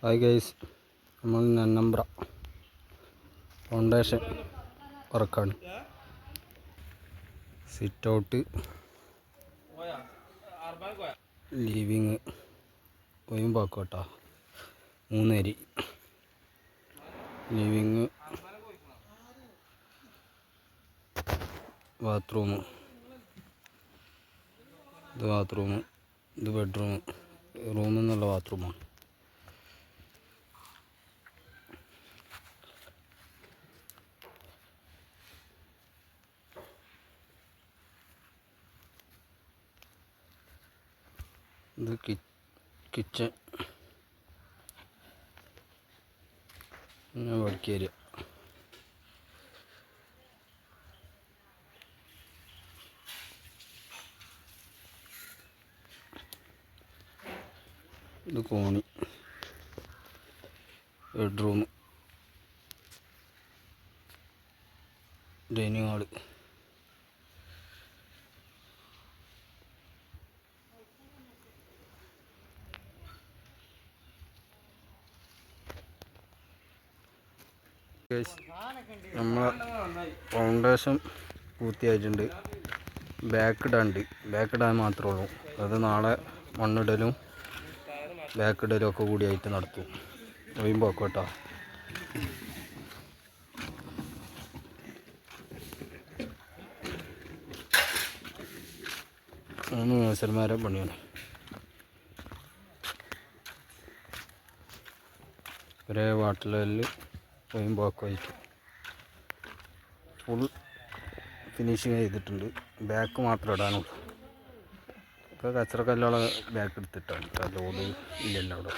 Hi guys, നമ്മൾ Nannambra foundation വർക്കാണ്. Sit out, living, ഒയുമ്പാക്കോട്ടാ 3 അരി, ലിവിങ്, ബാത്റൂം, ഇത് ബാത്റൂം, ഇത് ബെഡ്റൂം, റൂമിൽ നിന്നുള്ള ബാത്റൂമാണ്. ഇത് കിച്ചൺ, പിന്നെ വർക്ക് ഏരിയ. ഇത് കോണി, ബെഡ്റൂം, ഡൈനിങ് ഹാള്. നമ്മളെ ഫൗണ്ടേഷൻ പൂർത്തിയായിട്ടുണ്ട്. ബാക്ക് ഇടാൻ മാത്രമേ ഉള്ളൂ. അത് നാളെ മണ്ണിടലും ബാക്ക് ഇടലും ഒക്കെ കൂടിയായിട്ട് നടത്തും. ഒഴിയുമ്പോക്കോട്ടോ. മൂന്ന് മേസന്മാരെ പണിയാണ്. ഒരേ വാട്ടിലിൽ ഒഴിയുമ്പോക്കായിട്ട് ഫുൾ ഫിനിഷിങ് ചെയ്തിട്ടുണ്ട്. ബാക്ക് മാത്രം ഇടാനുള്ളൂ. ഇപ്പോൾ കച്ചറക്കല്ലോളം ബാക്ക് എടുത്തിട്ടാണ്. ലോഡ് ഇല്ലല്ലോ അവിടെ.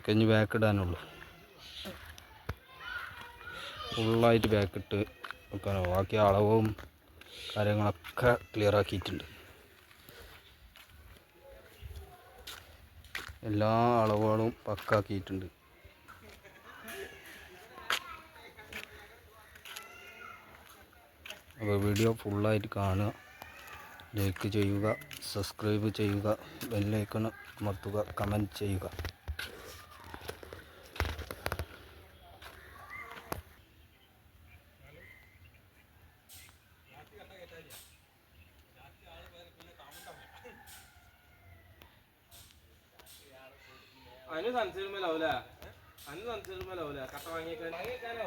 കഴിഞ്ഞ് ബാക്ക് ഇടാനുള്ളൂ. ഫുള്ളായിട്ട് ബാക്ക് ഇട്ട് വെക്കാനോ. ബാക്കി അളവും കാര്യങ്ങളൊക്കെ ക്ലിയർ ആക്കിയിട്ടുണ്ട്. എല്ലാ അളവുകളും പക്കാക്കിയിട്ടുണ്ട്. അപ്പോൾ വീഡിയോ ഫുള്ളായിട്ട് കാണുക, ലൈക്ക് ചെയ്യുക, സബ്സ്ക്രൈബ് ചെയ്യുക, ബെല്ലൈക്കൺ അമർത്തുക, കമൻറ്റ് ചെയ്യുക. അതിന് സൺസൈഡ് മേലാവൂല, കട്ട വാങ്ങിയേക്കാനോ.